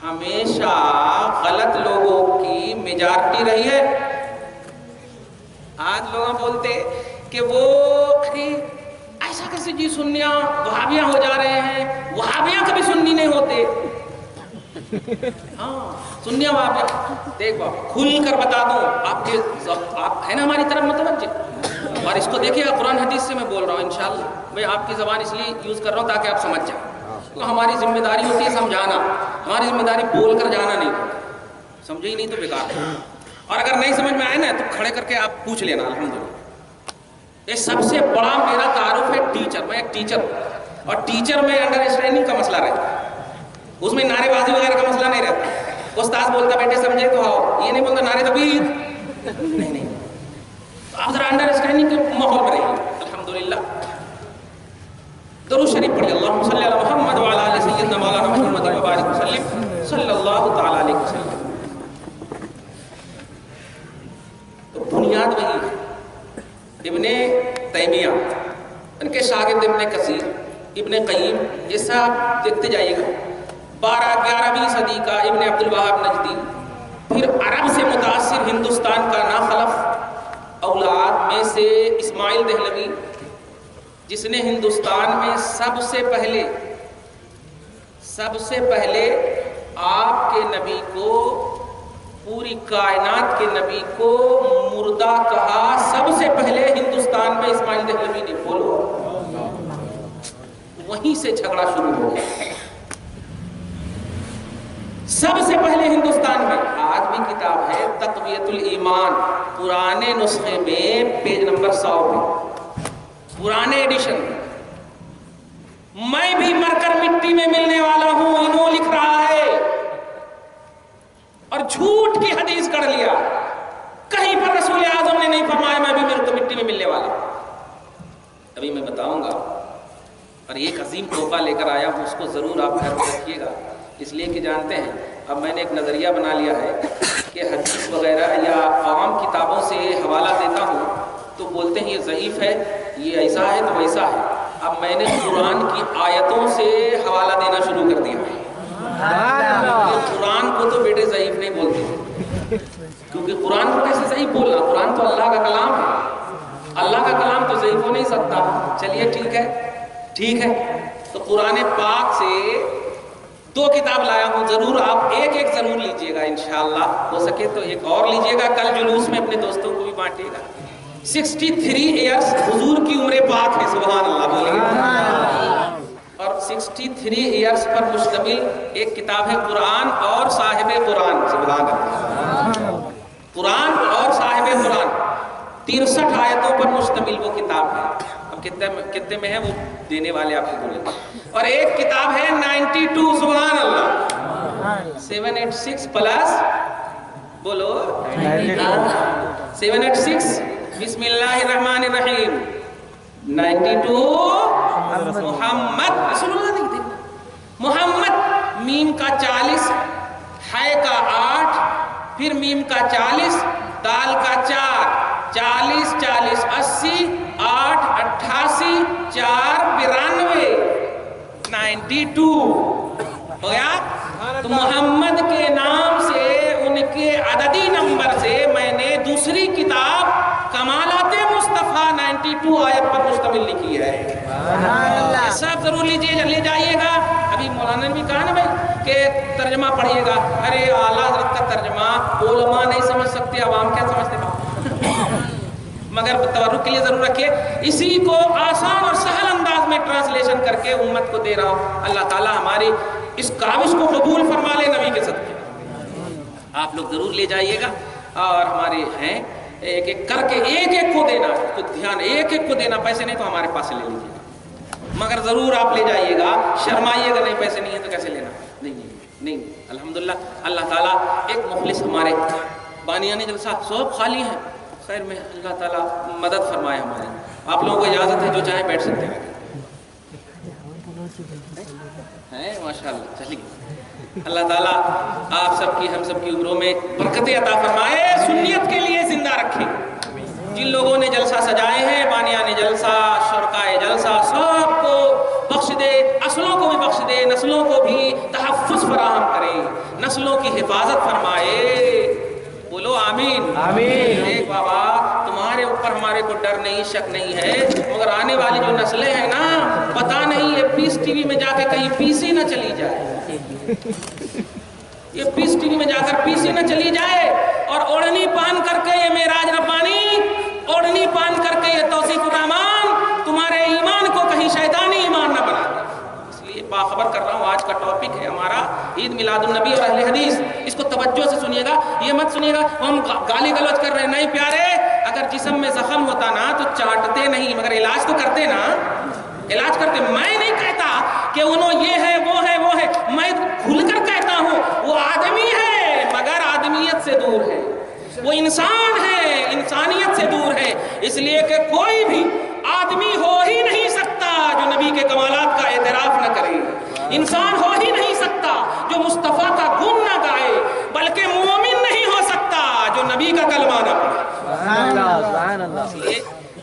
ہمیشہ غلط لوگوں کی میجارٹی رہی ہے. آج لوگ بولتے کہ وہ ایسا کیسے جی سنیاں وہابیاں ہو جا رہے ہیں, وہابیاں کبھی سنی نہیں ہوتے. ہاں سنیاں وہابیاں دیکھ بابا کھل کر بتا دوں آپ ہے نا ہماری طرف متوجہ, اور اس کو دیکھیے قرآن حدیث سے میں بول رہا ہوں انشاءاللہ. میں آپ کی زبان اس لیے یوز کر رہا ہوں تاکہ آپ سمجھ جائیں. تو ہماری ذمہ داری ہوتی ہے سمجھانا, ہماری ذمہ داری بول کر جانا نہیں ہوتی. سمجھے ہی نہیں تو بیکار ہے. اور اگر نہیں سمجھ میں آئے نا تو کھڑے کر کے آپ پوچھ لینا. الحمدللہ یہ سب سے بڑا میرا تعارف ہے ٹیچر. میں ایک ٹیچر ہوں, اور ٹیچر میں انڈر اسٹینڈنگ کا مسئلہ رہتا ہے. اس میں نعرے بازی وغیرہ کا مسئلہ نہیں رہتا. استاد بولتا بیٹے سمجھے تو آؤ, یہ نہیں بولتا نعرے تکبیر, نہیں. تو آپ ذرا انڈر اسٹینڈنگ کے ماحول میں رہیے. الحمدللہ درود شریف پڑھیے. اللہم صلی علی محمد وعلی آل سیدنا مولانا محمد وبارک وسلم صلی اللہ تعالی علیہ وسلم. تو بنیاد وہی ہے. ابن تیمیہ, ان کے شاگرد ابن کثیر, ابن قیم, یہ سب دیکھتے جائیے گا. 12-11ویں صدی کا ابن عبد الوہاب نجدی. پھر عرب سے متاثر ہندوستان کا ناخلف اولاد میں سے اسماعیل دہلوی, جس نے ہندوستان میں سب سے پہلے آپ کے نبی کو, پوری کائنات کے نبی کو مردہ کہا. سب سے پہلے ہندوستان میں اسماعیل دہلوی نے. بولو, وہیں سے جھگڑا شروع ہو گیا. سب سے پہلے ہندوستان میں. آج بھی کتاب ہے تقویت الایمان, پرانے نسخے میں پیج نمبر 100 پہ, پرانے ایڈیشن میں. میں بھی مر کر مٹی میں ملنے والا ہوں, انہوں لکھ رہا ہے, اور جھوٹ کی حدیث کر لیا. کہیں پر رسول اعظم نے نہیں فرمایا میں بھی مر کر مٹی میں ملنے والا ہوں. ابھی میں بتاؤں گا. اور ایک عظیم تحفہ لے کر آیا ہوں, اس کو ضرور آپ گھر میں رکھیے گا. اس لیے کہ جانتے ہیں اب میں نے ایک نظریہ بنا لیا ہے کہ حدیث وغیرہ یا عام کتابوں سے حوالہ دیتا ہوں تو بولتے ہیں یہ ضعیف ہے, یہ ایسا ہے تو ویسا ہے. اب میں نے قرآن کی آیتوں سے حوالہ دینا شروع کر دیا ہے. قرآن کو تو بیٹے ضعیف نہیں بولتے, کیونکہ قرآن کو کیسے ضعیف بولنا؟ قرآن تو اللہ کا کلام ہے, اللہ کا کلام تو ضعیف ہو نہیں سکتا. چلیے ٹھیک ہے. تو قرآن پاک سے 2 کتاب لایا ہوں, ضرور آپ ایک ضرور لیجئے گا انشاءاللہ. ہو سکے تو ایک اور لیجئے گا, کل جلوس میں اپنے دوستوں کو بھی بانٹے گا. 63 ایئرز حضور کی عمر پاک ہے, سبحان اللہ بولیے. اور 63 ایئرز پر مشتمل ایک کتاب ہے قرآن اور صاحب قرآن, سبحان اللہ. قرآن اور صاحب قرآن 63 آیتوں پر مشتمل وہ کتاب ہے. اب کتنے میں ہے وہ دینے والے آپ کو بولیں گے. اور ایک کتاب ہے 92, سبحان اللہ, 786 پلس بولو 786 بسم اللہ الرحمن الرحیم 92 محمد رسول اللہ. نہیں دیکھنا محمد, میم کا 40, ہے کا 8, پھر میم کا 40, دال کا 4, 40 40 80, 8 88, 4 92, 92 ہو گیا. تو محمد کے نام سے, ان کے عددی نمبر سے میں نے دوسری کتاب کمالات مصطفیٰ 92 آیت پر مشتمل لکھی ہے. سب ضرور لے جائیے گا. ابھی مولانا نے بھی کہا نا بھائی کہ ترجمہ پڑھیے گا. ارے اعلیٰ حضرت کا ترجمہ علماء نہیں سمجھ سکتے, عوام کیا سمجھتے ہیں, مگر تورک کے لیے ضرور رکھیے. اسی کو آسان اور سہل انداز میں ٹرانسلیشن کر کے امت کو دے رہا ہوں. اللہ تعالیٰ ہماری اس کاوش کو قبول فرما لے نبی کے صدقے. آپ لوگ ضرور لے جائیے گا. اور ہمارے ہیں ایک کر کے ایک کو دینا, تو دھیان ایک کو دینا. پیسے نہیں تو ہمارے پاس سے لے لیجیے گا, مگر ضرور آپ لے جائیے گا. شرمائیے گا نہیں, پیسے نہیں ہیں تو کیسے لینا. نہیں الحمدللہ اللہ تعالیٰ ایک مخلص ہمارے بانیان جلسہ سب خالی ہیں, خیر میں اللہ تعالیٰ مدد فرمائے ہماری. آپ لوگوں کو اجازت ہے, جو چاہیں بیٹھ سکتے ہیں. ماشاء اللہ. چلیے اللہ تعالیٰ آپ سب کی ہم سب کی عمروں میں برکتیں عطا فرمائے, سنیت کے لیے زندہ رکھے. جن لوگوں نے جلسہ سجائے ہیں, بانیان جلسہ, شرکائے جلسہ, سب کو بخش دے, اصلوں کو بھی بخش دے, نسلوں کو بھی تحفظ فراہم کرے. فرمائے, نسلوں کی حفاظت فرمائے. بولو آمین. آمین. دیکھ بابا, تمہارے اوپر ہمارے کو ڈر نہیں, شک نہیں ہے, مگر آنے والی جو نسلیں ہیں نا, پتہ نہیں یہ پیس ٹی وی میں جا کے کہیں پی سی نہ چلی جائے, یہ پیس ٹی وی میں جا کر پی سی نہ چلی جائے, اور اوڑھنی پان کر کے یہ معراج ربانی, اوڑھنی پان کر کے یہ توصیف الرحمان تمہارے ایمان کو کہیں شیطانی ایمان نہ بنا دے. اس لیے باخبر کر رہا ہوں, آج کا ٹاپک ہے ہمارا عید میلاد النبی اور اہل حدیث. اس کو توجہ سے سنیے گا, یہ مت سنیے گا ہم گالی گلوچ کر رہے ہیں, نہیں پیارے. اگر جسم میں زخم ہوتا نا تو چاٹتے نہیں, مگر علاج تو کرتے نا, علاج کرتے. میں نہیں کہتا کہ انہوں یہ ہے وہ ہے وہ ہے, میں کھل کر کہتا ہوں وہ آدمی ہے مگر آدمیت سے دور ہے, وہ انسان ہے انسانیت سے دور ہے. اس لیے کہ کوئی بھی آدمی ہو ہی نہیں سکتا جو نبی کے کمالات کا اعتراف نہ کرے, انسان ہو ہی نہیں سکتا جو مصطفیٰ کا گن نہ گائے, بلکہ مومن نہیں ہو سکتا جو نبی کا کلمہ نہ پڑھے. سبحان اللہ. اس لیے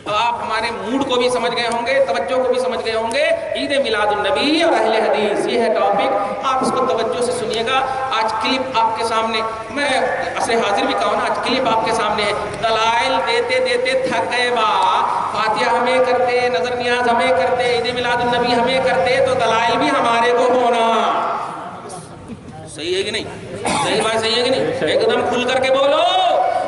آپ ہمارے موڈ کو بھی سمجھ گئے ہوں گے, توجہ کو بھی سمجھ گئے ہوں گے. عید میلاد النبی اور اہل حدیث, یہ ہے ٹاپک, آپ اس کو توجہ سے سنیے گا. آج کلپ آپ کے سامنے, میں اصل حاضر بھی کہوں نا, آج کلپ آپ کے سامنے ہے. دلائل دیتے دیتے تھک گئے با, فاتحہ ہمیں کرتے, نظر نیاز ہمیں کرتے, عید میلاد النبی ہمیں کرتے, تو دلائل بھی ہمارے کو ہونا. صحیح ہے کہ نہیں؟ صحیح بات صحیح ہے کہ نہیں؟ ایک دم کھل کر کے بولو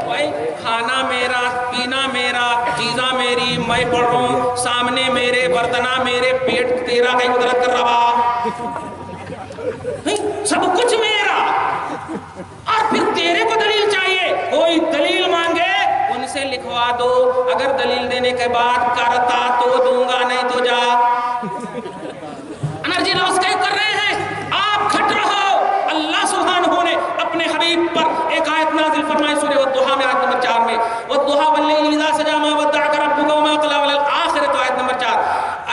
بھائی. کھانا میرا, پینا میرا, چیزاں میری, میں پڑھ رہا ہوں, سامنے میرے, برتنا میرے, پیٹ تیرا, کہیں قدرت کر رہا, سب کچھ میرا. اور پھر تیرے کو دلیل چاہیے, کوئی دلیل مانگے ان سے لکھوا دو, اگر دلیل دینے کے بعد کرتا تو دوں گا, نہیں تو جا. انرجی لاس کر رہے ہیں آپ, کھٹ رہو. اللہ سبحانہ نے اپنے حبیب پر ایک آیت نازل فرمائی سورہ والضحیٰ میں, آیت نمبر 4 میں, والضحیٰ واللیل اذا سجی ما ودعک ربک وما قلی, والآخرۃ, آیت نمبر 4,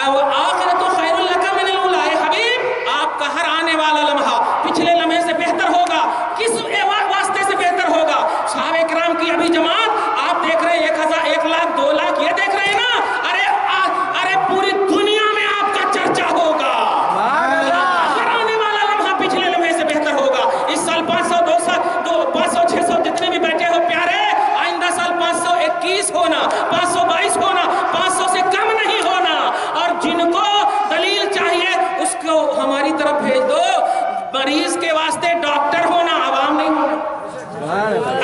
والآخرۃ خیر لک من الاولی. حبیب آپ کا ہر آنے والا لمحہ پچھلے لمحے سے بہتر ہوگا. کس واسطے سے بہتر ہوگا؟ صحابہ کرام کی ابھی جماعت آپ دیکھ رہے ہیں, 1000, 1 لاکھ, 2 لاکھ, یہ دیکھ رہے ہیں نا. ارے پوری دنیا میں آپ کا چرچا ہوگا. ہر آنے والا لمحہ پچھلے لمحے سے بہتر ہوگا. اس سال 500, 200, 500, 600 جتنے بھی بیٹھے ہو پیارے, آئندہ سال 521 ہونا, 522 ہونا, 500 سے کم نہیں ہونا. اور جن کو دلیل چاہیے اس کو ہماری طرف بھیج دو. مریض کے واسطے ڈاکٹر ہونا, عوام نہیں ہونا.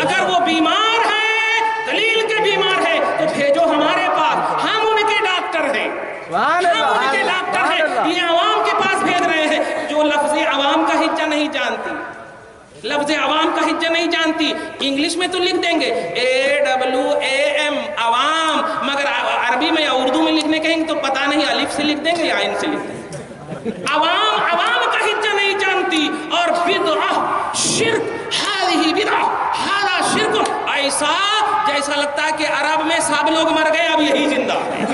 اگر وہ بیمار ہے, دلیل کے بیمار ہے, تو بھیجو ہمارے پاس, ہم ان کے ڈاکٹر ہیں, ہم ان کے ڈاکٹر ہیں. یہ عوام کے پاس بھیج رہے ہیں جو لفظ عوام کا ہجہ نہیں جانتی, لفظ عوام کا ہجہ نہیں جانتی. انگلش میں تو لکھ دیں گے AWAM, عوام, مگر عربی میں یا اردو میں لکھنے کہیں گے تو پتہ نہیں الف سے لکھ دیں گے یا عین سے لکھ دیں گے. عوام کا ہجہ نہیں جانتی. اور بدعہ, شرک, ہذہ بدعہ, ھذا شرک, ایسا جیسا لگتا ہے کہ عرب میں سب لوگ مر گئے, اب یہی زندہ ہے,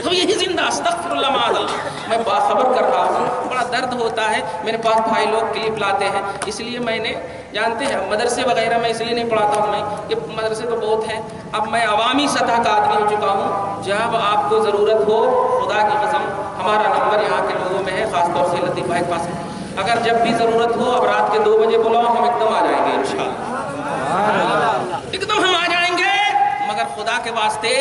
اب یہی زندہ. استغفر اللہ معاذ اللہ. میں باخبر کر رہا ہوں, بڑا درد ہوتا ہے. میرے پاس بھائی لوگ کلپ لاتے ہیں, اس لیے میں نے, جانتے ہیں مدرسے وغیرہ میں اس لیے نہیں پڑھاتا ہوں میں, کہ مدرسے تو بہت ہیں. اب میں عوامی سطح کا آدمی ہو چکا ہوں. جب آپ کو ضرورت ہو, خدا کی قسم ہمارا نمبر یہاں کے لوگوں میں ہے, خاص طور سے لطیف بھائی کے پاس. اگر جب بھی ضرورت ہو, اب رات کے 2 بجے بلاؤ, ہم ایک دم آ جائیں گے انشاءاللہ, ایک دم ہم آ جائیں گے. مگر خدا کے واسطے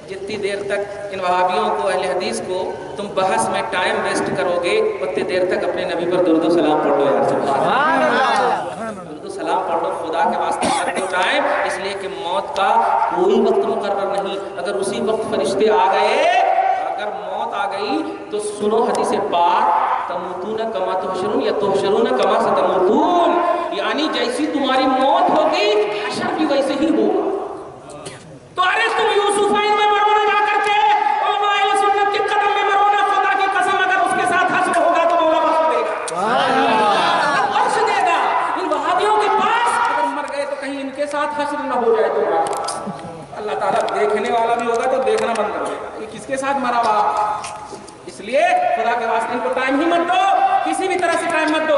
جتنی دیر تک ان وہابیوں کو, اہل حدیث کو تم بحث میں ٹائم ویسٹ کرو گے, اتنی دیر تک اپنے نبی پر درود و سلام پڑھو یار. سبحان اللہ, درود و سلام پڑھو خدا کے واسطے مت دو ٹائم. اس لیے کہ موت کا کوئی وقت مقرر نہیں. اگر اسی وقت فرشتے آ گئے, اگر موت آ گئی تو سنو حدیث پاک, تموتون کما تحشرون یا تحشرون کما ستموتون, یعنی جیسی تمہاری موت ہوگی حشر بھی ویسے ہی ہوگا. تو ارے تم یوسفین میں مرو نہ جا کر کے علماء اہل سنت کے قدم میں مرو نہ, خدا کی قسم اگر اس کے ساتھ حشر ہوگا تو مولا بخش دے گا, بخش دے گا. ان وہابیوں کے پاس اگر مر گئے تو کہیں ان کے ساتھ حشر نہ ہو جائے تو اللہ تعالیٰ دیکھنے والا بھی ہوگا تو دیکھنا بند کر دے گا کہ کس کے ساتھ مرا ہوا. اس لیے خدا کے واسطے ان کو ٹائم ہی مت دو, کسی بھی طرح سے ٹائم مت دو.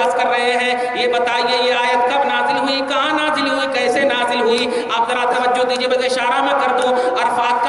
درخواست کر رہے ہیں یہ بتائیے یہ آیت کب نازل ہوئی، کہاں نازل ہوئی، کیسے نازل ہوئی؟ آپ ذرا توجہ دیجئے، بس اشارہ میں کر دوں عرفات